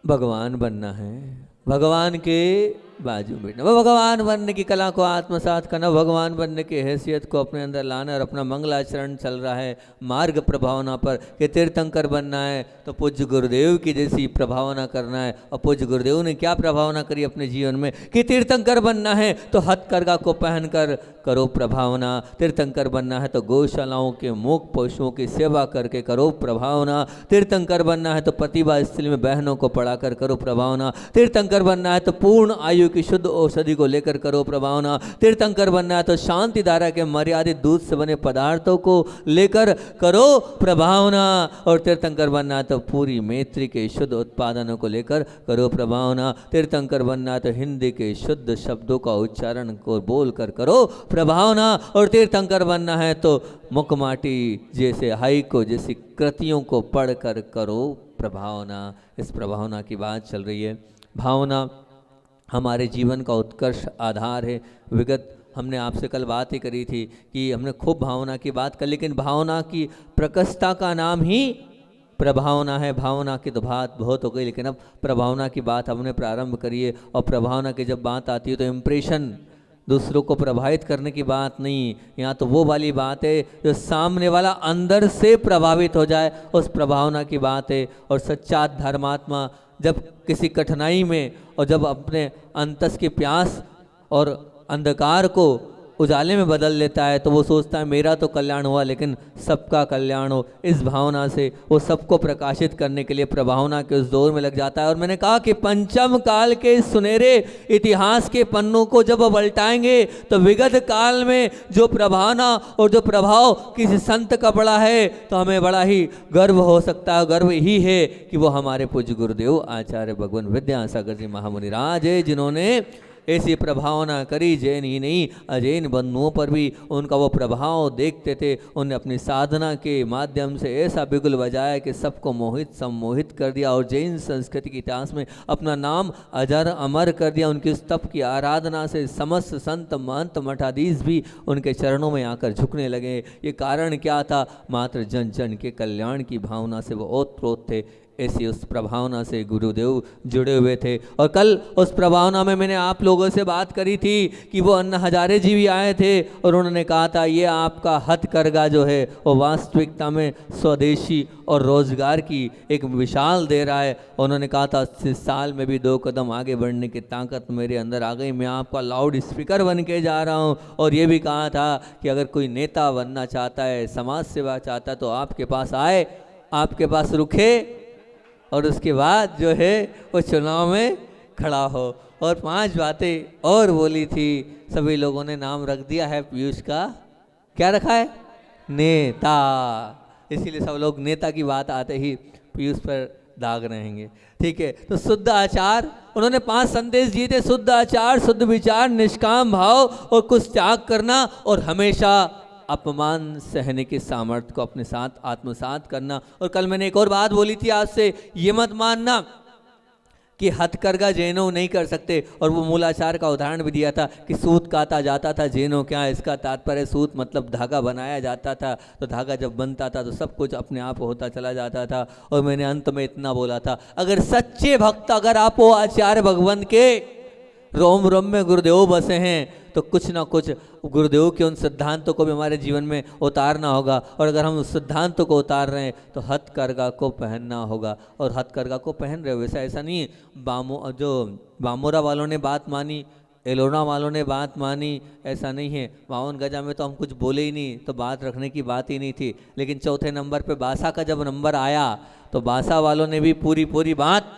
भगवान बनना है, भगवान के बाजू बैठना, वो भगवान बनने की कला को आत्मसात करना, भगवान बनने की हैसियत को अपने अंदर लाना और अपना मंगलाचरण चल रहा है मार्ग प्रभावना पर कि तीर्थंकर बनना है तो पूज्य गुरुदेव की जैसी प्रभावना करना है। और पूज्य गुरुदेव ने क्या प्रभावना करी अपने जीवन में कि तीर्थंकर बनना है तो हथकरघा को पहनकर करो प्रभावना, तीर्थंकर बनना है तो गौशालाओं के मूक पशुओं की सेवा करके करो प्रभावना, तीर्थंकर बनना है तो प्रतिभा स्थली में बहनों को पढ़ाकर करो प्रभावना, तीर्थंकर बनना है तो पूर्ण आयु की शुद्ध औषधि को लेकर करो प्रभावना, तीर्थंकर बनना है तो शांति धारा के मर्यादित दूध से बने पदार्थों को लेकर करो प्रभावना, और तीर्थंकर बनना है तो पूरी मैत्री के शुद्ध उत्पादनों को लेकर करो प्रभावना, तीर्थंकर बनना है तो हिंदी के शुद्ध शब्दों का उच्चारण को बोलकर करो प्रभावना, और तीर्थंकर बनना है तो मुखमाटी जैसे हाइको जैसी कृतियों को पढ़कर करो प्रभावना। इस प्रभावना की बात चल रही है। भावना हमारे जीवन का उत्कर्ष आधार है। विगत हमने आपसे कल बात ही करी थी कि हमने खूब भावना की बात कर, लेकिन भावना की प्रकसता का नाम ही प्रभावना है। भावना की तो बात बहुत हो गई, लेकिन अब प्रभावना की बात हमने प्रारंभ करी है। और प्रभावना की जब बात आती है तो इम्प्रेशन, दूसरों को प्रभावित करने की बात नहीं, यहाँ तो वो वाली बात है जो सामने वाला अंदर से प्रभावित हो जाए, उस प्रभावना की बात है। और सच्चा धर्मात्मा जब किसी कठिनाई में और जब अपने अंतस की प्यास और अंधकार को उजाले में बदल लेता है तो वो सोचता है मेरा तो कल्याण हुआ लेकिन सबका कल्याण हो। इस भावना से वो सबको प्रकाशित करने के लिए प्रभावना के उस दौर में लग जाता है। और मैंने कहा कि पंचम काल के सुनहरे इतिहास के पन्नों को जब पलटाएंगे तो विगत काल में जो प्रभावना और जो प्रभाव किसी संत का बड़ा है तो हमें बड़ा ही गर्व हो सकता है। गर्व ही है कि वो हमारे पूज्य गुरुदेव आचार्य भगवान विद्यासागर जी महामुनि राज है, जिन्होंने ऐसी प्रभावना करी। जैन ही नहीं, अजैन बंधुओं पर भी उनका वो प्रभाव देखते थे। उन्हें अपनी साधना के माध्यम से ऐसा बिगुल बजाया कि सबको मोहित सम्मोहित कर दिया और जैन संस्कृति के इतिहास में अपना नाम अजर अमर कर दिया। उनकी उस तप की आराधना से समस्त संत महंत मठाधीश भी उनके चरणों में आकर झुकने लगे। ये कारण क्या था? मात्र जन जन के कल्याण की भावना से वो ओतप्रोत थे। ऐसी उस प्रभावना से गुरुदेव जुड़े हुए थे। और कल उस प्रभावना में मैंने आप लोगों से बात करी थी कि वो अन्ना हजारे जी भी आए थे और उन्होंने कहा था ये आपका हथकरघा जो है वो वास्तविकता में स्वदेशी और रोजगार की एक विशाल दे रहा है। उन्होंने कहा था 80 साल में भी 2 कदम आगे बढ़ने की ताकत मेरे अंदर आ गई, मैं आपका लाउड स्पीकर बन के जा रहा हूँ। और ये भी कहा था कि अगर कोई नेता बनना चाहता है, समाज सेवा चाहता है तो आपके पास आए, आपके पास रुके और उसके बाद जो है वो चुनाव में खड़ा हो। और 5 बातें और बोली थी। सभी लोगों ने नाम रख दिया है पीयूष का। क्या रखा है? नेता। इसीलिए सब लोग नेता की बात आते ही पीयूष पर दाग रहेंगे। ठीक है, तो शुद्ध आचार, उन्होंने 5 संदेश दिए थे। शुद्ध आचार, शुद्ध विचार, निष्काम भाव और कुछ त्याग करना और हमेशा अपमान सहने की सामर्थ्य को अपने साथ आत्मसात करना। और कल मैंने एक और बात बोली थी आपसे, ये मत मानना कि हथकरघा जैनों नहीं कर सकते। और वो मूलाचार का उदाहरण भी दिया था कि सूत काता जाता था, जैनों क्या, इसका तात्पर्य सूत मतलब धागा बनाया जाता था, तो धागा जब बनता था तो सब कुछ अपने आप होता चला जाता था। और मैंने अंत में इतना बोला था, अगर सच्चे भक्त अगर आप वो आचार्य भगवान के रोम रोम में गुरुदेव बसे हैं तो कुछ ना कुछ गुरुदेव के उन सिद्धांतों को भी हमारे जीवन में उतारना होगा। और अगर हम उस सिद्धांतों को उतार रहे हैं तो हथकरघा को पहनना होगा। और हथकरघा को पहन रहे हो, वैसा ऐसा नहीं है जो बामोरा वालों ने बात मानी, एलोरा वालों ने बात मानी, ऐसा नहीं है। 52 गजा में तो हम कुछ बोले ही नहीं, तो बात रखने की बात ही नहीं थी। लेकिन चौथे नंबर पे बासा का जब नंबर आया तो बासा वालों ने भी पूरी बात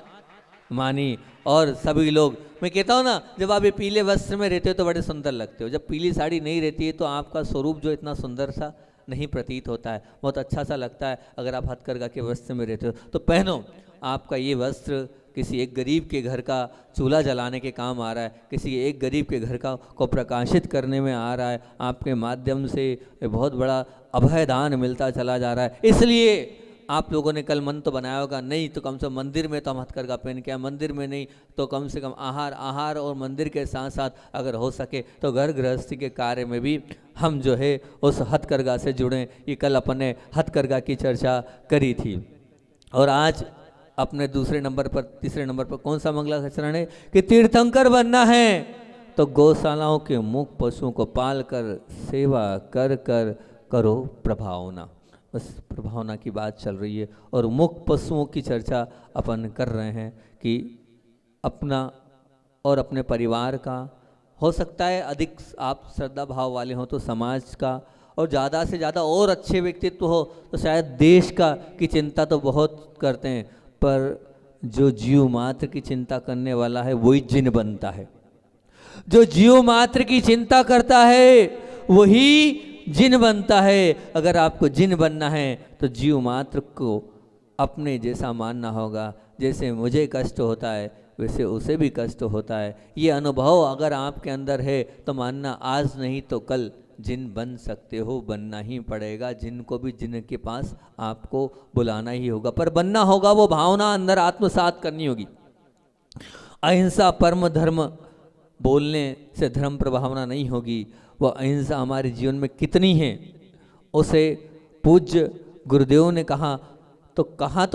मानी। और सभी लोग, मैं कहता हूँ ना, जब आप ये पीले वस्त्र में रहते हो तो बड़े सुंदर लगते हो। जब पीली साड़ी नहीं रहती है तो आपका स्वरूप जो इतना सुंदर सा नहीं प्रतीत होता है, बहुत अच्छा सा लगता है। अगर आप हथकरघा के वस्त्र में रहते हो तो पहनो। आपका ये वस्त्र किसी एक गरीब के घर का चूल्हा जलाने के काम आ रहा है, किसी एक गरीब के घर का को प्रकाशित करने में आ रहा है। आपके माध्यम से बहुत बड़ा अभयदान मिलता चला जा रहा है। इसलिए आप लोगों ने कल मन तो बनाया होगा, नहीं तो कम से कम मंदिर में तो हम हथकरघा पहन के आए, मंदिर में नहीं तो कम से कम आहार और मंदिर के साथ साथ अगर हो सके तो घर गृहस्थी के कार्य में भी हम जो है उस हथकरघा से जुड़ें। ये कल अपन ने हथकरघा की चर्चा करी थी। और आज अपने दूसरे नंबर पर, तीसरे नंबर पर कौन सा मंगलाचरण है कि तीर्थंकर बनना है तो गौशालाओं के मुख पशुओं को पाल कर सेवा कर कर करो प्रभावना। बस प्रभावना की बात चल रही है और मुख पशुओं की चर्चा अपन कर रहे हैं कि अपना और अपने परिवार का, हो सकता है अधिक आप श्रद्धा भाव वाले हों तो समाज का, और ज़्यादा से ज़्यादा और अच्छे व्यक्तित्व हो तो शायद देश का की चिंता तो बहुत करते हैं, पर जो जीव मात्र की चिंता करने वाला है वही जिन बनता है। जो जीव मात्र की चिंता करता है वही जिन बनता है। अगर आपको जिन बनना है तो जीव मात्र को अपने जैसा मानना होगा। जैसे मुझे कष्ट होता है वैसे उसे भी कष्ट होता है। ये अनुभव अगर आपके अंदर है तो मानना आज नहीं तो कल जिन बन सकते हो, बनना ही पड़ेगा। जिनको भी जिनके पास आपको बुलाना ही होगा, पर बनना होगा वो भावना अंदर आत्मसात करनी होगी। अहिंसा परम धर्म बोलने से धर्म प्रभावना नहीं होगी। वह अहिंसा हमारे जीवन में कितनी है उसे पूज्य गुरुदेव ने कहा तो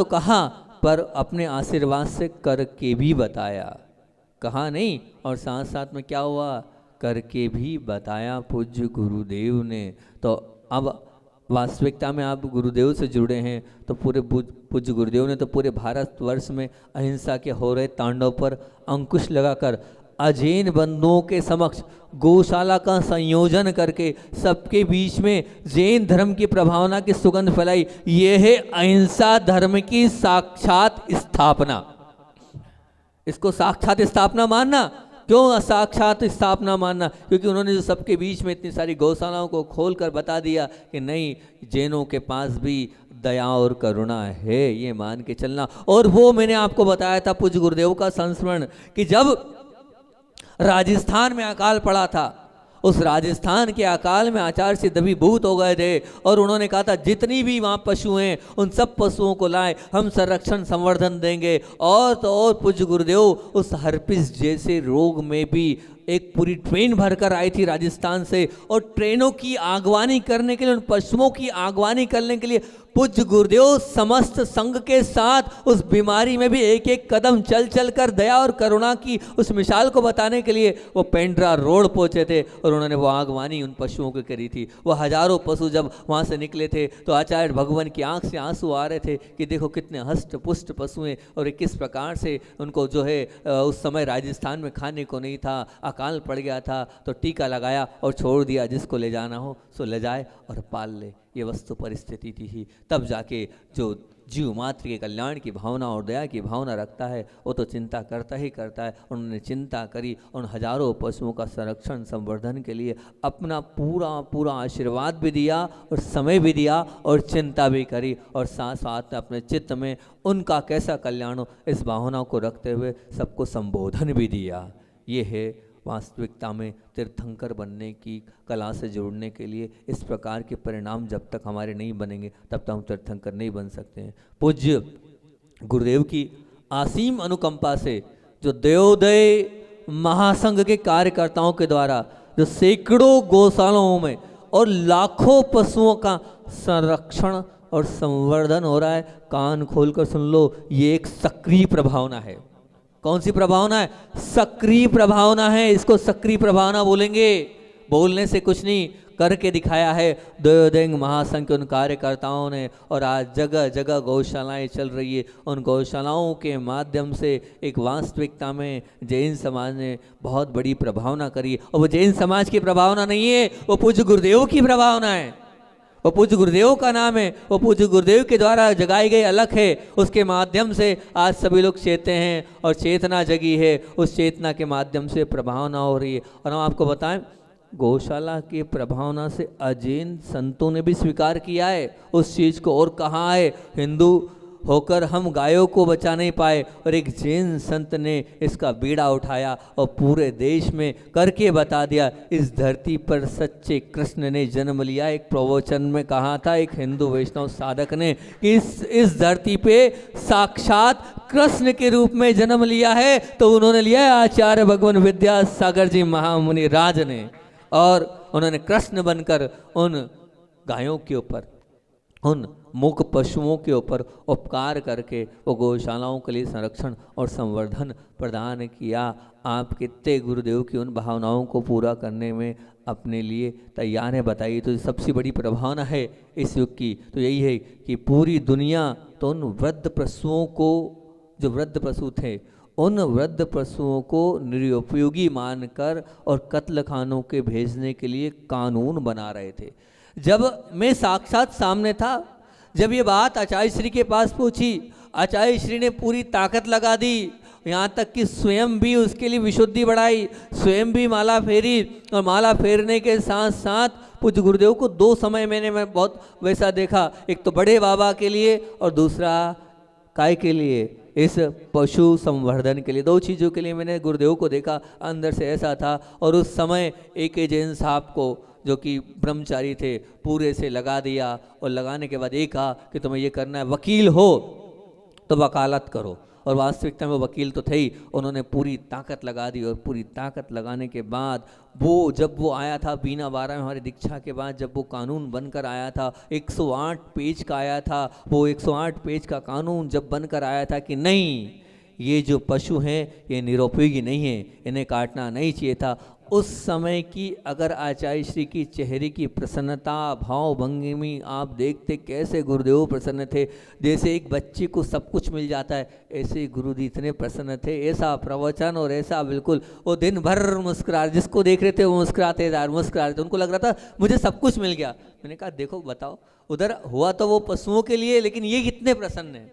कहा पर अपने आशीर्वाद से करके भी बताया। कहा नहीं और साथ साथ में क्या हुआ, करके भी बताया पूज्य गुरुदेव ने। तो अब वास्तविकता में आप गुरुदेव से जुड़े हैं तो पूरे पूज्य गुरुदेव ने तो पूरे भारतवर्ष में अहिंसा के हो रहे तांडव पर अंकुश लगाकर अजैन बंधुओं के समक्ष गौशाला का संयोजन करके सबके बीच में जैन धर्म की प्रभावना की सुगंध फैलाई। ये है अहिंसा धर्म की साक्षात स्थापना। इसको साक्षात स्थापना मानना। क्यों साक्षात स्थापना मानना? क्योंकि उन्होंने जो सबके बीच में इतनी सारी गौशालाओं को खोल कर बता दिया कि नहीं, जैनों के पास भी दया और करुणा है, ये मान के चलना। और वो मैंने आपको बताया था पूज्य गुरुदेव का संस्मरण कि जब राजस्थान में अकाल पड़ा था, उस राजस्थान के अकाल में आचार्य से दबीभूत हो गए थे और उन्होंने कहा था जितनी भी वहाँ पशु हैं उन सब पशुओं को लाए, हम संरक्षण संवर्धन देंगे। और तो और पूज्य गुरुदेव उस हर्पिस जैसे रोग में भी एक पूरी ट्रेन भरकर आई थी राजस्थान से, और ट्रेनों की आगवानी करने के लिए, उन पशुओं की आगवानी करने के लिए पूज्य गुरुदेव समस्त संघ के साथ उस बीमारी में भी एक एक कदम चल चल कर दया और करुणा की उस मिसाल को बताने के लिए वो पेंड्रा रोड पहुंचे थे और उन्होंने वो आगवानी उन पशुओं को करी थी। वो हजारों पशु जब वहाँ से निकले थे तो आचार्य भगवान की आंख से आंसू आ रहे थे कि देखो कितने हष्ट पुष्ट पशु हैं और किस प्रकार से उनको जो है उस समय राजस्थान में खाने को नहीं था, अकाल पड़ गया था तो टीका लगाया और छोड़ दिया, जिसको ले जाना हो सो ले जाए और पाल ले। ये वस्तु परिस्थिति थी। तब जाके जो जीव मात्र के कल्याण की भावना और दया की भावना रखता है वो तो चिंता करता ही करता है। उन्होंने चिंता करी, उन हजारों पशुओं का संरक्षण संवर्धन के लिए अपना पूरा आशीर्वाद भी दिया और समय भी दिया और चिंता भी करी, और साथ साथ अपने चित्त में उनका कैसा कल्याण हो इस भावना को रखते हुए सबको संबोधन भी दिया। ये है वास्तविकता में तीर्थंकर बनने की कला से जोड़ने के लिए। इस प्रकार के परिणाम जब तक हमारे नहीं बनेंगे तब तक हम तीर्थंकर नहीं बन सकते हैं। पूज्य गुरुदेव की असीम अनुकंपा से जो देवोदय महासंघ के कार्यकर्ताओं के द्वारा जो सैकड़ों गौशालाओं में और लाखों पशुओं का संरक्षण और संवर्धन हो रहा है, कान खोलकर सुन लो, ये एक सक्रिय प्रभावना है। कौन सी प्रभावना है? सक्रिय प्रभावना है। इसको सक्रिय प्रभावना बोलेंगे। बोलने से कुछ नहीं, करके दिखाया है देवोदय महासंघ के उन कार्यकर्ताओं ने। और आज जगह जगह गौशालाएं चल रही है। उन गौशालाओं के माध्यम से एक वास्तविकता में जैन समाज ने बहुत बड़ी प्रभावना करी। और वो जैन समाज की प्रभावना नहीं है, वो पूज्य गुरुदेव की प्रभावना है। वो पूज्य गुरुदेव का नाम है, वो पूज्य गुरुदेव के द्वारा जगाई गई अलख है। उसके माध्यम से आज सभी लोग चेते हैं और चेतना जगी है। उस चेतना के माध्यम से प्रभावना हो रही है। और हम आपको बताएं, गौशाला की प्रभावना से अजैन संतों ने भी स्वीकार किया है उस चीज़ को। और कहाँ है, हिंदू होकर हम गायों को बचा नहीं पाए और एक जैन संत ने इसका बीड़ा उठाया और पूरे देश में करके बता दिया। इस धरती पर सच्चे कृष्ण ने जन्म लिया। एक प्रवचन में कहा था एक हिंदू वैष्णव साधक ने कि इस धरती पे साक्षात कृष्ण के रूप में जन्म लिया है, तो उन्होंने लिया है आचार्य भगवान विद्यासागर जी महामुनि राज ने। और उन्होंने कृष्ण बनकर उन गायों के ऊपर, उन मूक पशुओं के ऊपर उपकार करके वो गौशालाओं के लिए संरक्षण और संवर्धन प्रदान किया। आप कितने गुरुदेव की उन भावनाओं को पूरा करने में अपने लिए तैयार है, बताइए। तो सबसे बड़ी प्रभावना है इस युग की तो यही है कि पूरी दुनिया तो उन वृद्ध पशुओं को, जो वृद्ध पशु थे, उन वृद्ध पशुओं को निरुपयोगी मानकर और कत्ल खानों के भेजने के लिए कानून बना रहे थे। जब मैं साक्षात सामने था, जब ये बात आचार्य श्री के पास पहुंची, आचार्य श्री ने पूरी ताकत लगा दी, यहाँ तक कि स्वयं भी उसके लिए विशुद्धि बढ़ाई, स्वयं भी माला फेरी, और माला फेरने के साथ साथ पूज्य गुरुदेव को दो समय मैं बहुत वैसा देखा, एक तो बड़े बाबा के लिए और दूसरा काय के लिए, इस पशु संवर्धन के लिए। दो चीज़ों के लिए मैंने गुरुदेव को देखा, अंदर से ऐसा था। और उस समय एक जैन साहब को जो कि ब्रह्मचारी थे पूरे से लगा दिया, और लगाने के बाद ये कहा कि तुम्हें ये करना है, वकील हो तो वकालत करो। और वास्तविकता में वो वकील तो थे ही, उन्होंने पूरी ताकत लगा दी। और पूरी ताकत लगाने के बाद वो जब वो आया था बीना 12 में हमारी दीक्षा के बाद, जब वो कानून बनकर आया था, 108 पेज का आया था, वो 108 पेज का कानून जब बनकर आया था कि नहीं, ये जो पशु हैं ये निरुपयोगी नहीं है, इन्हें काटना नहीं चाहिए था। उस समय की अगर आचार्य श्री की चेहरे की प्रसन्नता, भाव भंगिमी आप देखते, कैसे गुरुदेव प्रसन्न थे। जैसे एक बच्चे को सब कुछ मिल जाता है, ऐसे गुरु जी इतने प्रसन्न थे। ऐसा प्रवचन और ऐसा बिल्कुल वो दिन भर मुस्कुरा, जिसको देख रहे थे वो मुस्कुराते थे, उनको लग रहा था मुझे सब कुछ मिल गया। मैंने कहा देखो बताओ, उधर हुआ तो वो पशुओं के लिए, लेकिन ये कितने प्रसन्न हैं,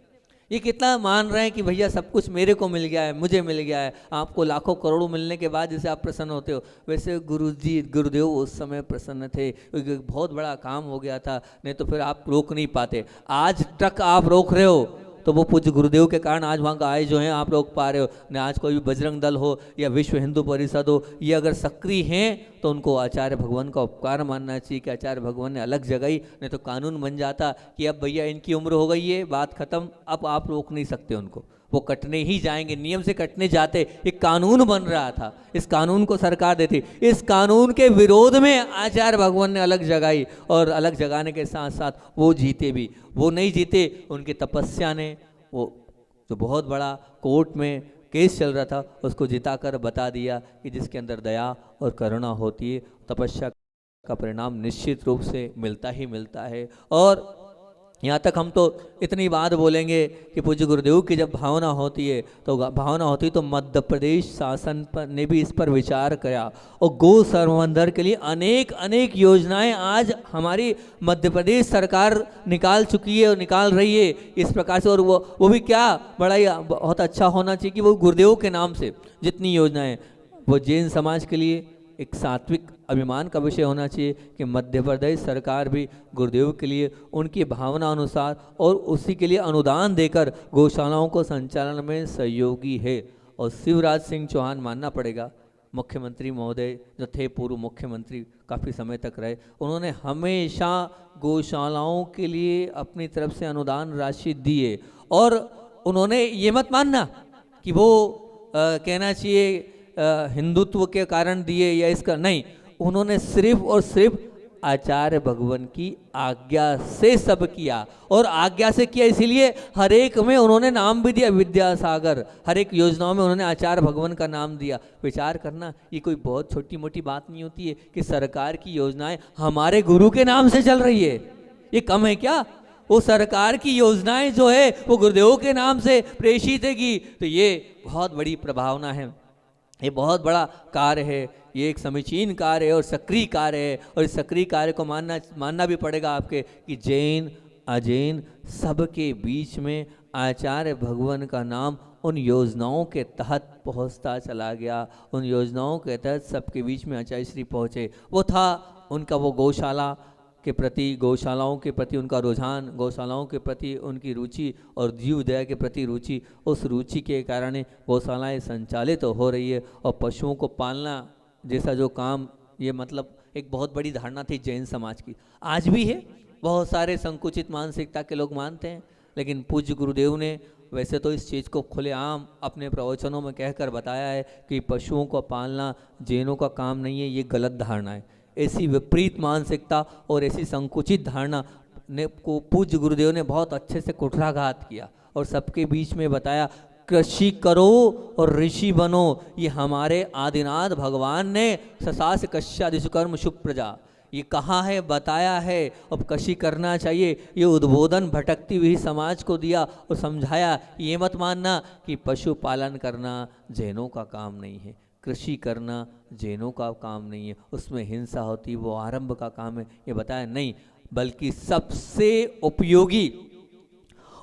ये कितना मान रहे हैं कि भैया सब कुछ मेरे को मिल गया है, मुझे मिल गया है। आपको लाखों करोड़ों मिलने के बाद जैसे आप प्रसन्न होते हो, वैसे गुरुदेव उस समय प्रसन्न थे, क्योंकि बहुत बड़ा काम हो गया था, नहीं तो फिर आप रोक नहीं पाते। आज ट्रक आप रोक रहे हो तो वो पूज्य गुरुदेव के कारण आज वहाँ गाय जो हैं आप रोक पा रहे हो। न आज कोई भी बजरंग दल हो या विश्व हिंदू परिषद हो, ये अगर सक्रिय हैं तो उनको आचार्य भगवान का उपकार मानना चाहिए कि आचार्य भगवान ने अलग जगह ही, नहीं तो कानून बन जाता कि अब भैया इनकी उम्र हो गई है, बात खत्म, अब आप रोक नहीं सकते उनको, वो कटने ही जाएंगे, नियम से कटने जाते। एक कानून बन रहा था, इस कानून को सरकार देती, इस कानून के विरोध में आचार्य भगवान ने अलग जगाई, और अलग जगाने के साथ साथ वो जीते भी। वो नहीं जीते, उनकी तपस्या ने वो जो बहुत बड़ा कोर्ट में केस चल रहा था उसको जिताकर बता दिया कि जिसके अंदर दया और करुणा होती है, तपस्या का परिणाम निश्चित रूप से मिलता ही मिलता है। और यहाँ तक हम तो इतनी बात बोलेंगे कि पूज्य गुरुदेव की जब भावना होती है तो मध्य प्रदेश शासन पर ने भी इस पर विचार किया, और गो संवर्धन के लिए अनेक अनेक योजनाएं आज हमारी मध्य प्रदेश सरकार निकाल चुकी है और निकाल रही है इस प्रकार से। और वो भी क्या बड़ा ही बहुत अच्छा होना चाहिए कि वो गुरुदेव के नाम से जितनी योजनाएं, वो जैन समाज के लिए एक सात्विक अभिमान का विषय होना चाहिए कि मध्य प्रदेश सरकार भी गुरुदेव के लिए उनकी भावना अनुसार और उसी के लिए अनुदान देकर गौशालाओं को संचालन में सहयोगी है। और शिवराज सिंह चौहान मानना पड़ेगा, मुख्यमंत्री महोदय जो थे, पूर्व मुख्यमंत्री काफ़ी समय तक रहे, उन्होंने हमेशा गौशालाओं के लिए अपनी तरफ से अनुदान राशि दी है। और उन्होंने ये मत मानना कि वो कहना चाहिए हिंदुत्व के कारण दिए या इसका, नहीं, उन्होंने सिर्फ और सिर्फ आचार्य भगवान की आज्ञा से सब किया। और आज्ञा से किया इसीलिए हर एक में उन्होंने नाम भी दिया विद्यासागर, हर एक योजनाओं में उन्होंने आचार्य भगवान का नाम दिया। विचार करना, ये कोई बहुत छोटी मोटी बात नहीं होती है कि सरकार की योजनाएं हमारे गुरु के नाम से चल रही है, ये कम है क्या? वो सरकार की योजनाएं जो है वो गुरुदेव के नाम से प्रेषित है की, तो ये बहुत बड़ी प्रभावना है, ये बहुत बड़ा कार्य है, ये एक समीचीन कार्य है और सक्रिय कार्य है। और इस सक्रिय कार्य को मानना भी पड़ेगा आपके कि जैन अजैन सबके बीच में आचार्य भगवान का नाम उन योजनाओं के तहत पहुंचता चला गया। उन योजनाओं के तहत सबके बीच में आचार्य श्री पहुँचे। वो था उनका वो गौशाला के प्रति, गौशालाओं के प्रति उनका रुझान, गौशालाओं के प्रति उनकी रुचि और जीव दया के प्रति रुचि। उस रुचि के कारण गौशालाएँ संचालित हो रही है। और पशुओं को पालना जैसा जो काम, ये मतलब एक बहुत बड़ी धारणा थी जैन समाज की, आज भी है। बहुत सारे संकुचित मानसिकता के लोग मानते हैं, लेकिन पूज्य गुरुदेव ने वैसे तो इस चीज़ को खुलेआम अपने प्रवचनों में कहकर बताया है कि पशुओं को पालना जैनों का काम नहीं है, ये गलत धारणा है। ऐसी विपरीत मानसिकता और ऐसी संकुचित धारणा ने को पूज्य गुरुदेव ने बहुत अच्छे से कुठाराघात किया और सबके बीच में बताया, कृषि करो और ऋषि बनो। ये हमारे आदिनाथ भगवान ने ससास कश्यादिषु कर्म शुभ प्रजा ये कहा है, बताया है, अब कृषि करना चाहिए। ये उद्बोधन भटकती हुई समाज को दिया और समझाया, ये मत मानना कि पशुपालन करना जैनों का काम नहीं है, कृषि करना जैनों का काम नहीं है, उसमें हिंसा होती, वो आरंभ का काम है। ये बताया नहीं, बल्कि सबसे उपयोगी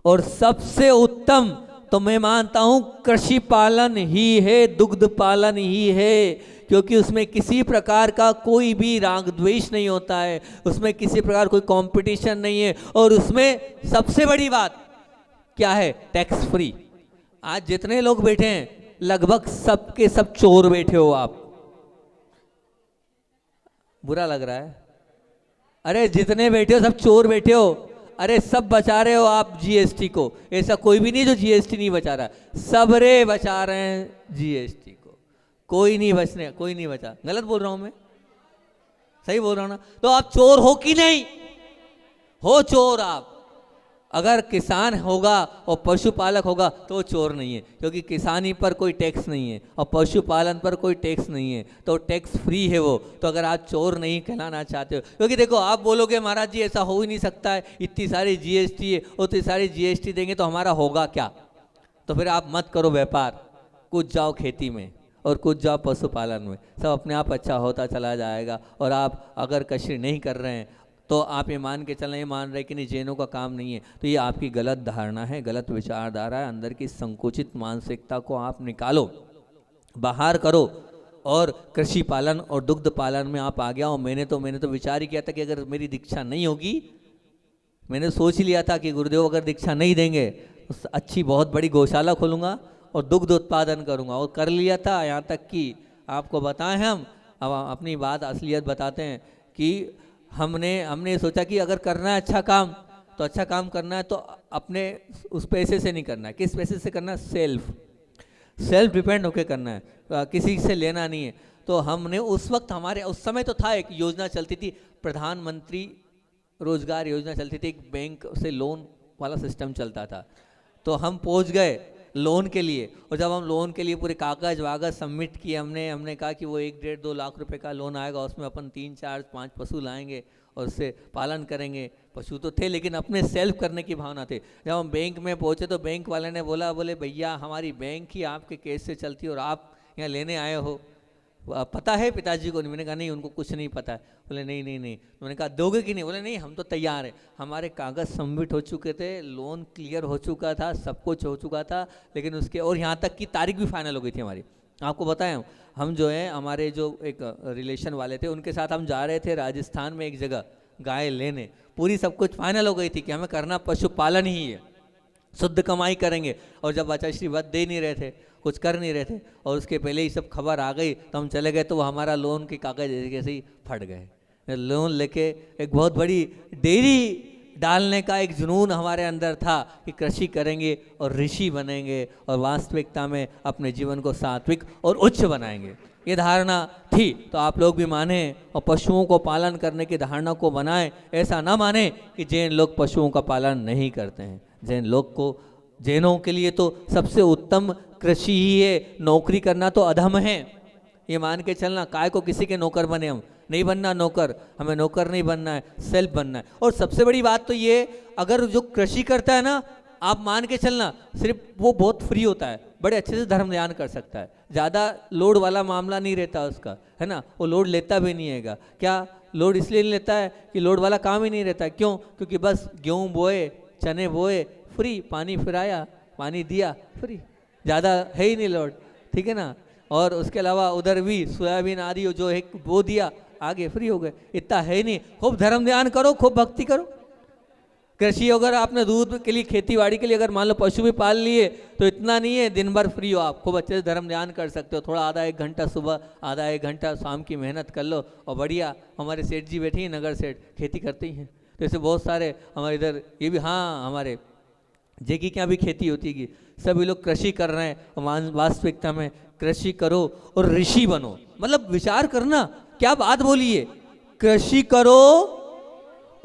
और सबसे उत्तम तो मैं मानता हूं कृषि पालन ही है, दुग्ध पालन ही है, क्योंकि उसमें किसी प्रकार का कोई भी राग द्वेष नहीं होता है, उसमें किसी प्रकार कोई कंपटीशन नहीं है, और उसमें सबसे बड़ी बात क्या है, टैक्स फ्री। आज जितने लोग बैठे हैं लगभग सब के सब चोर बैठे हो आप, बुरा लग रहा है? अरे जितने बैठे हो सब चोर बैठे हो, अरे सब बचा रहे हो आप जीएसटी को, ऐसा कोई भी नहीं जो जीएसटी नहीं बचा रहा, सब रे बचा रहे हैं जीएसटी को, कोई नहीं बचने, कोई नहीं बचा। गलत बोल रहा हूं मैं? सही बोल रहा हूं ना? तो आप चोर हो कि नहीं हो? चोर आप। अगर किसान होगा और पशुपालक होगा तो वो चोर नहीं है, क्योंकि किसानी पर कोई टैक्स नहीं है और पशुपालन पर कोई टैक्स नहीं है, तो टैक्स फ्री है वो। तो अगर आप चोर नहीं कहलाना चाहते हो, क्योंकि देखो आप बोलोगे महाराज जी ऐसा हो ही नहीं सकता है, इतनी सारी जीएसटी है, उतनी सारी जीएसटी देंगे तो हमारा होगा क्या? तो फिर आप मत करो व्यापार, कुछ जाओ खेती में और कुछ जाओ पशुपालन में, सब अपने आप अच्छा होता चला जाएगा। और आप अगर कृषि नहीं कर रहे हैं तो आप ये मान के चलना, ये मान रहे कि नहीं जैनों का काम नहीं है, तो ये आपकी गलत धारणा है, गलत विचारधारा है। अंदर की संकुचित मानसिकता को आप निकालो, बाहर करो और कृषि पालन और दुग्ध पालन में आप आ गया हो। मैंने तो विचार ही किया था कि अगर मेरी दीक्षा नहीं होगी, मैंने सोच ही लिया था कि गुरुदेव अगर दीक्षा नहीं देंगे तो अच्छी बहुत बड़ी गौशाला खोलूँगा और दुग्ध उत्पादन करूँगा, और कर लिया था। यहाँ तक कि आपको बताएं, हम अब अपनी बात असलियत बताते हैं कि हमने सोचा कि अगर करना है अच्छा काम, तो अच्छा काम करना है तो अपने उस पैसे से नहीं करना है। किस पैसे से करना है? सेल्फ डिपेंड होके करना है, किसी से लेना नहीं है। तो हमने उस वक्त, हमारे उस समय तो था, एक योजना चलती थी, प्रधानमंत्री रोजगार योजना चलती थी, एक बैंक से लोन वाला सिस्टम चलता था। तो हम पहुंच गए लोन के लिए, और जब हम लोन के लिए पूरे कागज वागज सबमिट किए, हमने कहा कि वो 1-1.5-2 लाख रुपए का लोन आएगा, उसमें अपन 3-4-5 पशु लाएंगे और उससे पालन करेंगे। पशु तो थे लेकिन अपने सेल्फ करने की भावना थे। जब हम बैंक में पहुंचे तो बैंक वाले ने बोले भैया हमारी बैंक ही आपके केस से चलती है और आप यहाँ लेने आए हो, पता है पिताजी को? नहीं। मैंने कहा नहीं, उनको कुछ नहीं पता है। बोले नहीं। मैंने कहा दोगे कि नहीं? बोले नहीं, हम तो तैयार हैं, हमारे कागज़ सबमिट हो चुके थे, लोन क्लियर हो चुका था, सब कुछ हो चुका था, लेकिन उसके और यहाँ तक की तारीख भी फाइनल हो गई थी हमारी। आपको बताएं, हम जो है हमारे जो एक रिलेशन वाले थे उनके साथ हम जा रहे थे राजस्थान में एक जगह गाय लेने, पूरी सब कुछ फाइनल हो गई थी कि हमें करना पशुपालन ही है, शुद्ध कमाई करेंगे। और जब बचाश्री दे नहीं रहे थे, कुछ कर नहीं रहे थे, और उसके पहले ही सब खबर आ गई तो हम चले गए, तो वो हमारा लोन के कागज जैसे ही फट गए। लोन लेके एक बहुत बड़ी डेयरी डालने का एक जुनून हमारे अंदर था कि कृषि करेंगे और ऋषि बनेंगे और वास्तविकता में अपने जीवन को सात्विक और उच्च बनाएंगे, ये धारणा थी। तो आप लोग भी माने और पशुओं को पालन करने की धारणा को बनाएं। ऐसा ना माने कि जैन लोग पशुओं का पालन नहीं करते हैं। जैनों के लिए तो सबसे उत्तम कृषि ही है, नौकरी करना तो अधम है, ये मान के चलना। काय को किसी के नौकर बने, हम नहीं बनना नौकर, हमें नौकर नहीं बनना है, सेल्फ बनना है। और सबसे बड़ी बात तो ये, अगर जो कृषि करता है ना, आप मान के चलना सिर्फ वो बहुत फ्री होता है, बड़े अच्छे से धर्म ध्यान कर सकता है, ज़्यादा लोड वाला मामला नहीं रहता उसका, है ना। वो लोड लेता भी नहीं है। क्या लोड इसलिए नहीं लेता है कि लोड वाला काम ही नहीं रहता। क्यों? क्योंकि बस गेहूँ बोए, चने बोए, फ्री, पानी फिराया, पानी दिया, फ्री, ज़्यादा है ही नहीं लोड, ठीक है ना। और उसके अलावा उधर भी सोयाबीन आदि जो है वो दिया, आगे फ्री हो गए, इतना है ही नहीं। खूब धर्म ध्यान करो, खूब भक्ति करो। कृषि अगर आपने दूध के लिए, खेती बाड़ी के लिए अगर मान लो पशु भी पाल लिए तो इतना नहीं है दिन भर फ्री हो, आप खूब अच्छे से धर्म ध्यान कर सकते हो। थोड़ा आधा 1 घंटा सुबह, आधा 1 घंटा शाम की मेहनत कर लो और बढ़िया। हमारे सेठ जी बैठे हैं, नगर सेठ, खेती करते ही हैं। तो ऐसे बहुत सारे हमारे इधर ये भी, हाँ हमारे जेकी के यहाँ भी खेती होती है, सभी लोग कृषि कर रहे हैं। और वास्तविकता में कृषि करो और ऋषि बनो, मतलब विचार करना, क्या बात बोली है, कृषि करो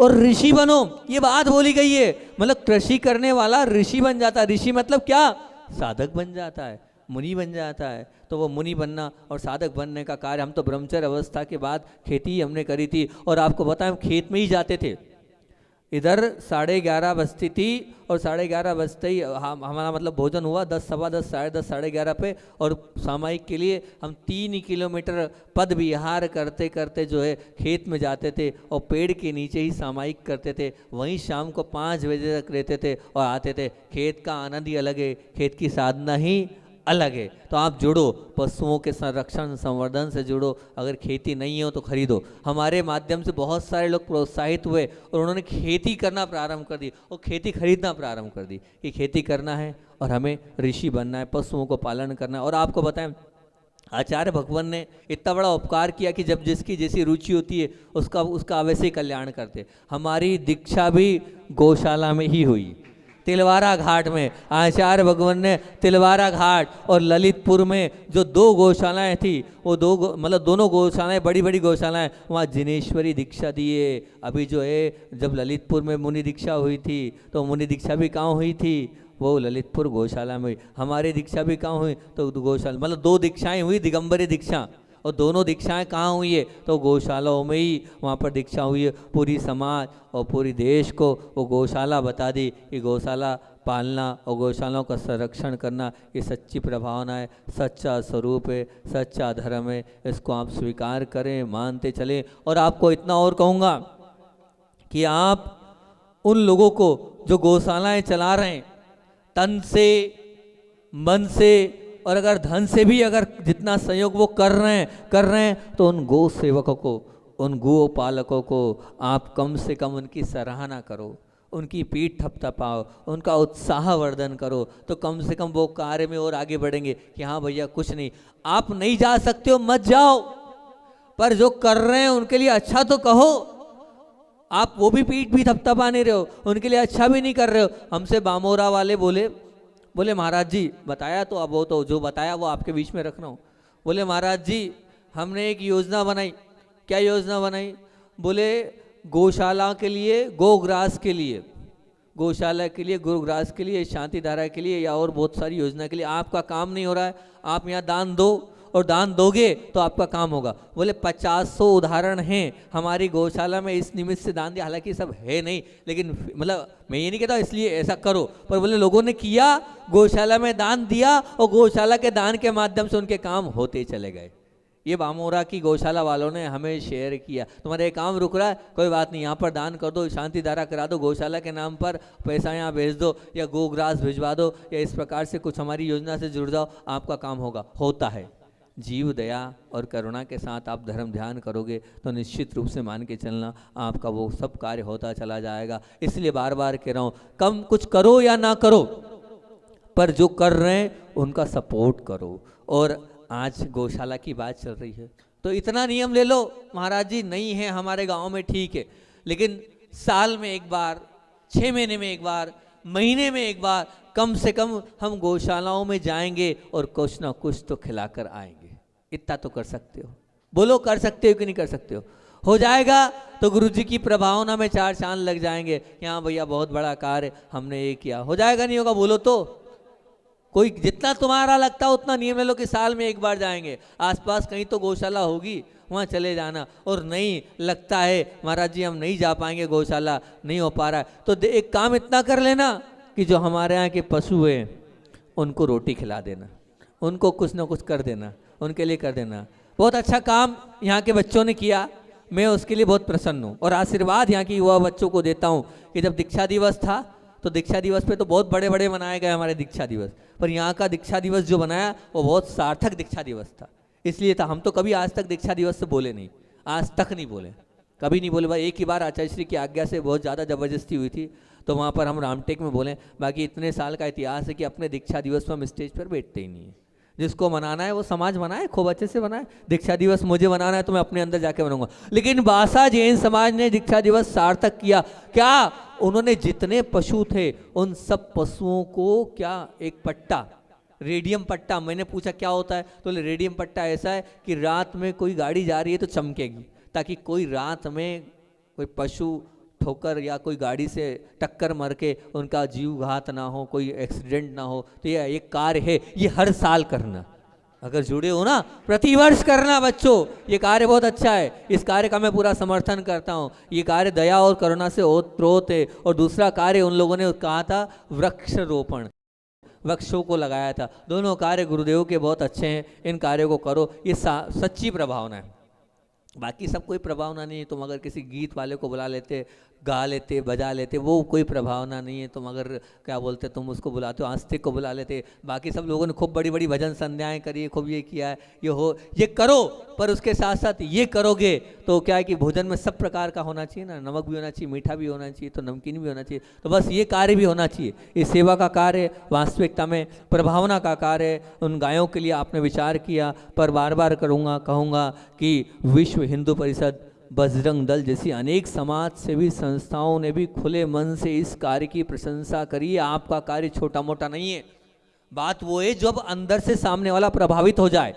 और ऋषि बनो, ये बात बोली गई है। मतलब कृषि करने वाला ऋषि बन जाता है। ऋषि मतलब क्या? साधक बन जाता है, मुनि बन जाता है। तो वो मुनि बनना और साधक बनने का कार्य, हम तो ब्रह्मचर्य अवस्था के बाद खेती ही हमने करी थी। और आपको बताएं, हम खेत में ही जाते थे। इधर 11:30 बजती थी और 11:30 बजते ही हमारा मतलब भोजन हुआ 10, सवा 10, साढ़े 10, 11:30 पे। और सामायिक के लिए हम 3 किलोमीटर पद विहार करते करते जो है खेत में जाते थे और पेड़ के नीचे ही सामायिक करते थे। वहीं शाम को 5 बजे तक रहते थे और आते थे। खेत का आनंद ही अलग है, खेत की साधना ही अलग है। तो आप जुड़ो, पशुओं के संरक्षण संवर्धन से जुड़ो। अगर खेती नहीं हो तो खरीदो। हमारे माध्यम से बहुत सारे लोग प्रोत्साहित हुए और उन्होंने खेती करना प्रारंभ कर दी और खेती खरीदना प्रारंभ कर दी कि खेती करना है और हमें ऋषि बनना है, पशुओं को पालन करना है। और आपको बताएं, आचार्य भगवान ने इतना बड़ा उपकार किया कि जब जिसकी जैसी रुचि होती है उसका वैसे ही कल्याण करते। हमारी दीक्षा भी गौशाला में ही हुई, तिलवारा घाट में। आचार्य भगवान ने तिलवारा घाट और ललितपुर में जो 2 गौशालाएं थी, वो मतलब दोनों गौशालाएं बड़ी बड़ी गौशालाएं, वहाँ जिनेश्वरी दीक्षा दिए। अभी जो है, जब ललितपुर में मुनि दीक्षा हुई थी तो मुनि दीक्षा भी कहाँ हुई थी? वो ललितपुर गौशाला में हुई। हमारी दीक्षा भी कहाँ हुई? तो गौशाला, मतलब 2 दीक्षाएं हुई, दिगंबरी दीक्षा। और दोनों दीक्षाएं कहाँ हुई है? तो गौशालाओं में ही वहाँ पर दीक्षा हुई है। पूरी समाज और पूरी देश को वो गौशाला बता दी कि गौशाला पालना और गौशालाओं का संरक्षण करना ये सच्ची प्रभावना है, सच्चा स्वरूप है, सच्चा धर्म है। इसको आप स्वीकार करें, मानते चलें। और आपको इतना और कहूँगा कि आप उन लोगों को जो गौशालाएँ चला रहे हैं, तन से, मन से और अगर धन से भी अगर जितना सहयोग वो कर रहे हैं तो उन गौ सेवकों को, उन गो पालकों को आप कम से कम उनकी सराहना करो, उनकी पीठ थपथपाओ, उनका उत्साह वर्धन करो। तो कम से कम वो कार्य में और आगे बढ़ेंगे कि हाँ भैया कुछ नहीं, आप नहीं जा सकते हो मत जाओ, पर जो कर रहे हैं उनके लिए अच्छा तो कहो। आप वो भी पीठ भी थपथपा नहीं रहे हो, उनके लिए अच्छा भी नहीं कर रहे हो। हमसे बामोरा वाले बोले महाराज जी बताया, तो अब वो तो जो बताया वो आपके बीच में रख रहा हूँ। बोले महाराज जी हमने एक योजना बनाई। क्या योजना बनाई? बोले गौशाला के लिए, गोग्रास के लिए, गौशाला के लिए, गोग्रास के लिए, शांति धारा के लिए या और बहुत सारी योजना के लिए आपका काम नहीं हो रहा है। आप यहाँ दान दो और दान दोगे तो आपका काम होगा। बोले 50-100 उदाहरण हैं हमारी गौशाला में इस निमित्त से दान दिया। हालांकि सब है नहीं, लेकिन मतलब मैं ये नहीं कहता इसलिए ऐसा करो, पर बोले लोगों ने किया, गौशाला में दान दिया और गौशाला के दान के माध्यम से उनके काम होते चले गए। ये बामोरा की गौशाला वालों ने हमें शेयर किया। तुम्हारा ये काम रुक रहा है, कोई बात नहीं, यहाँ पर दान कर दो, शांति धारा करा दो, गौशाला के नाम पर पैसा यहाँ भेज दो या गोग्रास भिजवा दो या इस प्रकार से कुछ हमारी योजना से जुड़ जाओ, आपका काम होगा। होता है। जीव दया और करुणा के साथ आप धर्म ध्यान करोगे तो निश्चित रूप से मान के चलना आपका वो सब कार्य होता चला जाएगा। इसलिए बार बार कह रहा हूँ, कम कुछ करो या ना करो, पर जो कर रहे हैं उनका सपोर्ट करो। और आज गौशाला की बात चल रही है तो इतना नियम ले लो, महाराज जी नहीं है हमारे गांव में, ठीक है, लेकिन साल में एक बार, 6 महीने में एक बार, महीने में एक बार कम से कम हम गौशालाओं में जाएंगे और कुछ ना कुछ तो खिलाकर आएंगे। इतना तो कर सकते हो। बोलो कर सकते हो कि नहीं कर सकते हो जाएगा तो गुरु जी की प्रभावना में 4 चांद लग जाएंगे कि हाँ भैया बहुत बड़ा कार्य हमने ये किया। हो जाएगा नहीं होगा? बोलो तो। कोई जितना तुम्हारा लगता है उतना नियम ले लो कि साल में एक बार जाएंगे। आसपास कहीं तो गौशाला होगी, वहाँ चले जाना। और नहीं लगता है महाराज जी हम नहीं जा पाएंगे, गौशाला नहीं हो पा रहा है, तो एक काम इतना कर लेना कि जो हमारे यहाँ के पशु हैं उनको रोटी खिला देना, उनको कुछ ना कुछ कर देना, उनके लिए कर देना। बहुत अच्छा काम यहाँ के बच्चों ने किया, मैं उसके लिए बहुत प्रसन्न हूँ और आशीर्वाद यहाँ की युवा बच्चों को देता हूँ कि जब दीक्षा दिवस था तो दीक्षा दिवस पे तो बहुत बड़े बड़े मनाए गए हमारे दीक्षा दिवस, पर यहाँ का दीक्षा दिवस जो बनाया वो बहुत सार्थक दीक्षा दिवस था। इसलिए था, हम तो कभी आज तक दीक्षा दिवस से बोले नहीं, आज तक नहीं बोले, कभी नहीं बोले। भाई एक ही बार आचार्य श्री की आज्ञा से बहुत ज़्यादा ज़बरदस्ती हुई थी तो वहाँ पर हम रामटेक में बोले। बाकी इतने साल का इतिहास है कि अपने दीक्षा दिवस पर हम स्टेज पर बैठते ही नहीं है। जिसको मनाना है वो समाज मनाए, खूब अच्छे से मनाए। दीक्षा दिवस मुझे मनाना है तो मैं अपने अंदर जाके मनाऊंगा। लेकिन बासा जैन समाज ने दीक्षा दिवस सार्थक किया। क्या? उन्होंने जितने पशु थे उन सब पशुओं को क्या एक पट्टा, रेडियम पट्टा, मैंने पूछा क्या होता है तो रेडियम पट्टा ऐसा है कि रात में कोई गाड़ी जा रही है तो चमकेगी, ताकि कोई रात में कोई पशु ठोकर या कोई गाड़ी से टक्कर मार के उनका जीव घात ना हो, कोई एक्सीडेंट ना हो। तो ये एक कार्य है, ये हर साल करना, अगर जुड़े हो ना प्रतिवर्ष करना बच्चों, ये कार्य बहुत अच्छा है। इस कार्य का मैं पूरा समर्थन करता हूँ। ये कार्य दया और करुणा से ओतप्रोत है। और दूसरा कार्य उन लोगों ने कहा था वृक्षारोपण, वृक्षों को लगाया था। दोनों कार्य गुरुदेव के बहुत अच्छे हैं, इन कार्यों को करो, ये सच्ची प्रभावना है। बाकी सब कोई प्रभावना नहीं है। तुम अगर किसी गीत वाले को बुला लेते, गा लेते, बजा लेते, वो कोई प्रभावना नहीं है। तुम अगर क्या बोलते, तुम उसको बुलाते हो, आस्तिक को बुला लेते। बाकी सब लोगों ने खूब बड़ी बड़ी भजन संध्याएं करी, खूब ये किया है, ये करो, पर उसके साथ साथ ये करोगे तो क्या है कि भोजन में सब प्रकार का होना चाहिए ना, नमक भी होना चाहिए, मीठा भी होना चाहिए, तो नमकीन भी होना चाहिए। तो बस ये कार्य भी होना चाहिए। ये सेवा का कार्य वास्तविकता में प्रभावना का कार्य। उन गायों के लिए आपने विचार किया, पर बार बार कहूँगा कि विश्व हिंदू परिषद, बजरंग दल जैसी अनेक समाज सेवी संस्थाओं ने भी खुले मन से इस कार्य की प्रशंसा करी है। आपका कार्य छोटा मोटा नहीं है। बात वो है जब अंदर से सामने वाला प्रभावित हो जाए,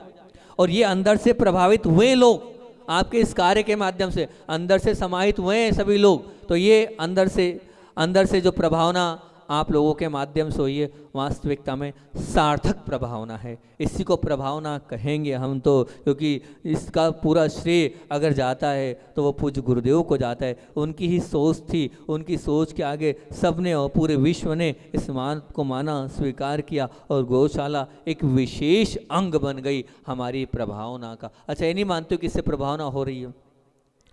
और ये अंदर से प्रभावित हुए लोग आपके इस कार्य के माध्यम से अंदर से समाहित हुए हैं सभी लोग, तो ये अंदर से जो प्रभावना आप लोगों के माध्यम से हुई है, वास्तविकता में सार्थक प्रभावना है। इसी को प्रभावना कहेंगे हम तो, क्योंकि इसका पूरा श्रेय अगर जाता है तो वो पूज्य गुरुदेव को जाता है। उनकी ही सोच थी, उनकी सोच के आगे सबने और पूरे विश्व ने इस मान को माना, स्वीकार किया, और गौशाला एक विशेष अंग बन गई हमारी प्रभावना का। अच्छा, ये नहीं मानते हो कि इससे प्रभावना हो रही है?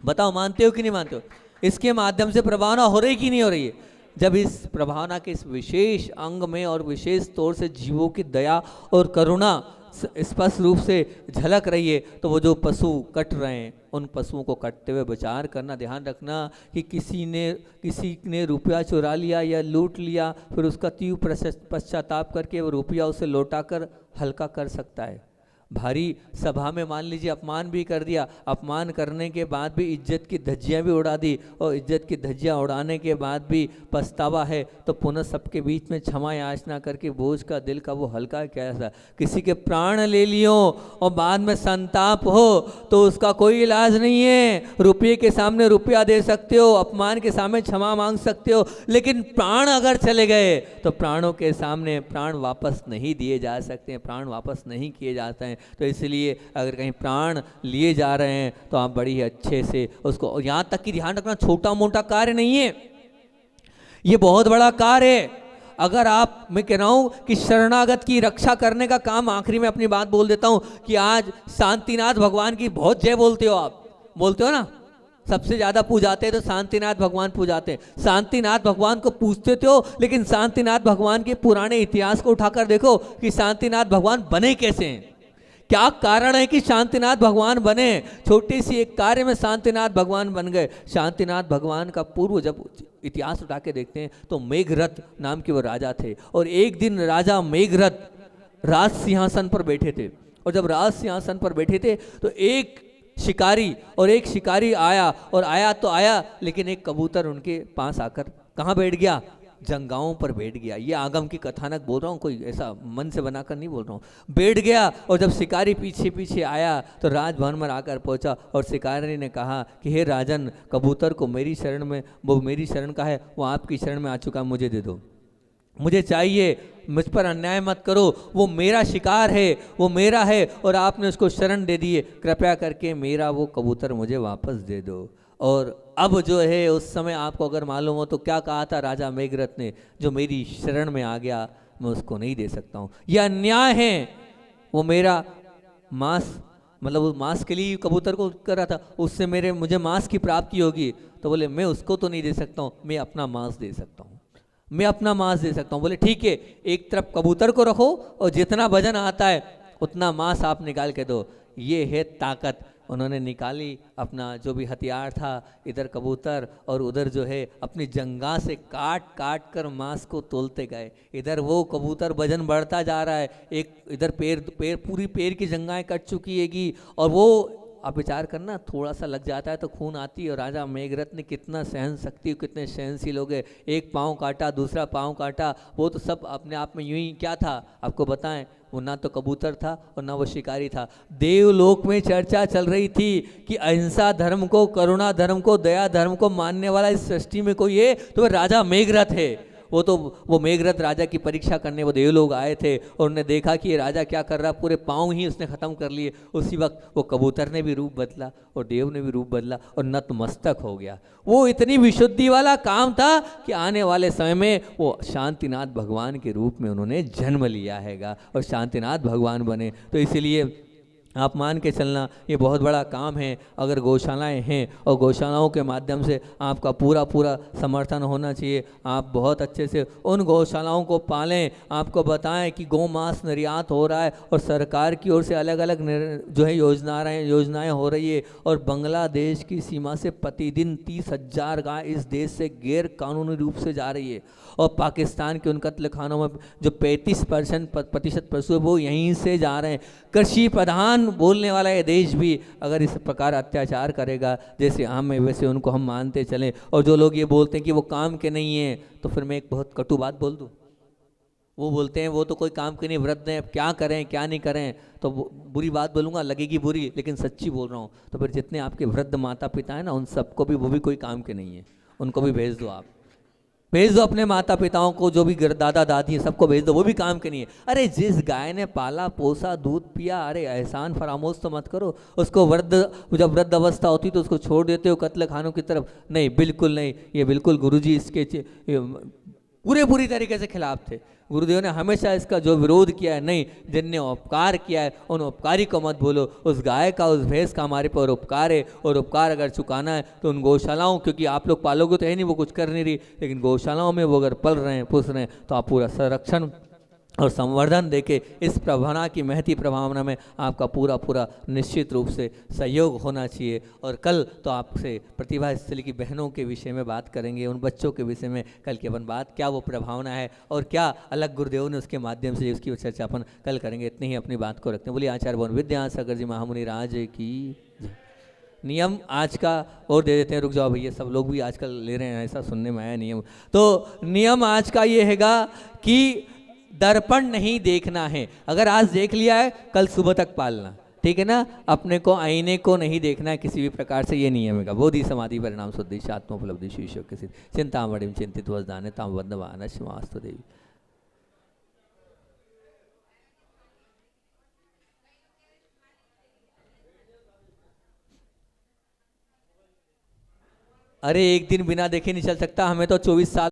बताओ, मानते हो कि नहीं मानते हो? इसके माध्यम से प्रभावना हो रही कि नहीं हो रही है? जब इस प्रभावना के इस विशेष अंग में और विशेष तौर से जीवों की दया और करुणा स्पष्ट रूप से झलक रही है, तो वो जो पशु कट रहे हैं, उन पशुओं को कटते हुए विचार करना, ध्यान रखना कि किसी ने रुपया चुरा लिया या लूट लिया, फिर उसका तीव्र पश्चाताप करके वो रुपया उसे लौटा कर हल्का कर सकता है। भारी सभा में मान लीजिए अपमान भी कर दिया, अपमान करने के बाद भी इज्जत की धज्जियां भी उड़ा दी, और इज्जत की धज्जियां उड़ाने के बाद भी पछतावा है, तो पुनः सबके बीच में क्षमा याचना करके बोझ का दिल का वो हल्का कैसा। किसी के प्राण ले लियो और बाद में संताप हो तो उसका कोई इलाज नहीं है। रुपये के सामने रुपया दे सकते हो, अपमान के सामने क्षमा मांग सकते हो, लेकिन प्राण अगर चले गए तो प्राणों के सामने प्राण वापस नहीं दिए जा सकते, प्राण वापस नहीं किए जाते हैं। तो इसलिए अगर कहीं प्राण लिए जा रहे हैं तो आप बड़ी ही अच्छे से उसको, यहाँ तक कि ध्यान रखना छोटा मोटा कार्य नहीं है, ये बहुत बड़ा कार्य है। अगर आप, मैं कह रहा हूं कि शरणागत की रक्षा करने का काम, आखिरी में अपनी बात बोल देता हूं कि आज शांतिनाथ भगवान की बहुत जय बोलते हो, आप बोलते हो ना, सबसे ज्यादा पूजाते हैं तो शांतिनाथ भगवान पूजाते हैं। शांतिनाथ भगवान को पूजते थे हो, लेकिन शांतिनाथ भगवान के पुराने इतिहास को उठाकर देखो कि शांतिनाथ भगवान बने कैसे हैं, क्या कारण है कि शांतिनाथ भगवान बने। छोटी सी एक कार्य में शांतिनाथ भगवान बन गए। शांतिनाथ भगवान का पूर्व जब इतिहास उठा के देखते हैं तो मेघरथ नाम के वो राजा थे, और एक दिन राजा मेघरथ राज सिंहासन पर बैठे थे, और जब राज सिंहासन पर बैठे थे तो एक शिकारी आया, और आया तो आया, लेकिन एक कबूतर उनके पास आकर कहाँ बैठ गया, जंगाओं पर बैठ गया। ये आगम की कथानक बोल रहा हूँ, कोई ऐसा मन से बनाकर नहीं बोल रहा हूँ, बैठ गया। और जब शिकारी पीछे पीछे आया तो राजभवन में आकर पहुंचा, और शिकारी ने कहा कि हे राजन, कबूतर को मेरी शरण में, वो मेरी शरण का है, वो आपकी शरण में आ चुका, मुझे दे दो, मुझे चाहिए, मुझ पर अन्याय मत करो, वो मेरा शिकार है, वो मेरा है, और आपने उसको शरण दे दी है, कृपया करके मेरा वो कबूतर मुझे वापस दे दो। और अब जो है, उस समय आपको अगर मालूम हो तो क्या कहा था राजा मेघरथ ने, जो मेरी शरण में आ गया मैं उसको नहीं दे सकता हूँ, यह अन्याय है, वो मेरा मांस, मतलब उस मांस के लिए कबूतर को कर रहा था, उससे मुझे मांस की प्राप्ति होगी। तो बोले मैं उसको तो नहीं दे सकता हूँ, मैं अपना मांस दे सकता हूँ, मैं अपना मांस दे सकता हूँ। बोले ठीक है, एक तरफ कबूतर को रखो और जितना वजन आता है उतना मांस आप निकाल के दो। ये है ताकत। उन्होंने निकाली अपना जो भी हथियार था, इधर कबूतर और उधर जो है अपनी जंगा से काट काट कर मांस को तोलते गए। इधर वो कबूतर वजन बढ़ता जा रहा है, एक इधर पैर पूरी पैर की जंगाएं कट चुकी हैगी, और वो आप विचार करना, थोड़ा सा लग जाता है तो खून आती है। और राजा मेघरथ ने कितना सहन शक्ति, कितने सहनशील हो गए। एक पाँव काटा, दूसरा पाँव काटा, वो तो सब अपने आप में यूं ही क्या था आपको बताएं, वो ना तो कबूतर था और ना वो शिकारी था। देवलोक में चर्चा चल रही थी कि अहिंसा धर्म को, करुणा धर्म को, दया धर्म को मानने वाला इस सृष्टि में कोई है तो वह राजा मेघरथ है। वो मेघरथ राजा की परीक्षा करने वो देवलोग आए थे और उन्होंने देखा कि ये राजा क्या कर रहा, पूरे पाँव ही उसने खत्म कर लिए। उसी वक्त वो कबूतर ने भी रूप बदला और देव ने भी रूप बदला और नतमस्तक हो गया। वो इतनी विशुद्धि वाला काम था कि आने वाले समय में वो शांतिनाथ भगवान के रूप में उन्होंने जन्म लिया हैगा और शांतिनाथ भगवान बने। तो इसीलिए आप मान के चलना ये बहुत बड़ा काम है। अगर गौशालाएं हैं और गौशालाओं के माध्यम से आपका पूरा पूरा समर्थन होना चाहिए। आप बहुत अच्छे से उन गौशालाओं को पालें। आपको बताएं कि गौ मांस निर्यात हो रहा है और सरकार की ओर से अलग अलग जो है योजनाएं हो रही है। और बांग्लादेश की सीमा से प्रतिदिन 30,000 गाय इस देश से गैर कानूनी रूप से जा रही है। और पाकिस्तान के उन कत्ल खानों में जो 35% पशु है वो यहीं से जा रहे हैं। कृषि प्रधान बोलने वाला ये देश भी अगर इस प्रकार अत्याचार करेगा जैसे हम में, वैसे उनको हम मानते चलें। और जो लोग ये बोलते हैं कि वो काम के नहीं हैं, तो फिर मैं एक बहुत कटु बात बोल दूँ। वो बोलते हैं वो तो कोई काम के नहीं, वृद्ध हैं, अब क्या करें क्या नहीं करें। तो बुरी बात बोलूँगा, लगेगी बुरी, लेकिन सच्ची बोल रहा हूँ। तो फिर जितने आपके वृद्ध माता पिता हैं ना, उन सबको भी, वो भी कोई काम के नहीं है, उनको भी भेज दो। आप भेज दो अपने माता पिताओं को, जो भी दादा दादी हैं सबको भेज दो, वो भी काम के नहीं है। अरे जिस गाय ने पाला पोसा दूध पिया, अरे एहसान फरामोश तो मत करो उसको। जब वृद्ध अवस्था होती तो उसको छोड़ देते हो कत्ल खानों की तरफ। नहीं, बिल्कुल नहीं। ये बिल्कुल गुरुजी इसके पूरी तरीके से खिलाफ थे। गुरुदेव ने हमेशा इसका जो विरोध किया है, नहीं, जिनने उपकार किया है उन उपकारी को मत भूलो। उस गाय का, उस भैंस का हमारे पर उपकार है, और उपकार अगर चुकाना है तो उन गौशालाओं, क्योंकि आप लोग पालोगे तो है नहीं, वो कुछ कर नहीं रही, लेकिन गौशालाओं में वो अगर पल रहे हैं, पुस रहे हैं, तो आप पूरा संरक्षण और संवर्धन देके इस प्रभावना की, महती प्रभावना में आपका पूरा पूरा निश्चित रूप से सहयोग होना चाहिए। और कल तो आपसे प्रतिभा स्थली की बहनों के विषय में बात करेंगे, उन बच्चों के विषय में कल की अपन बात, क्या वो प्रभावना है और क्या अलग गुरुदेव ने उसके माध्यम से उसकी चर्चा अपन कल करेंगे। इतनी ही अपनी बात को रखते हैं। बोलिए आचार्य भवन विद्यासागर जी महामुनि राज की। नियम आज का और दे देते हैं, रुक जाओ भैया, सब लोग भी आजकल ले रहे हैं, ऐसा सुनने में आया नियम। तो नियम आज का ये हैगा कि दर्पण नहीं देखना है। अगर आज देख लिया है, कल सुबह तक पालना, ठीक है ना। अपने को, आईने को नहीं देखना है किसी भी प्रकार से, ये नियम है। बोधि समाधि परिणाम शुद्धि आत्मोपलब्धि शीर्षक के सिद्ध चिंतामणिम चिंतित वजदान ताम वंदमान श्रीवास्तु देवी। अरे एक दिन बिना देखे नहीं चल सकता, हमें तो 24 साल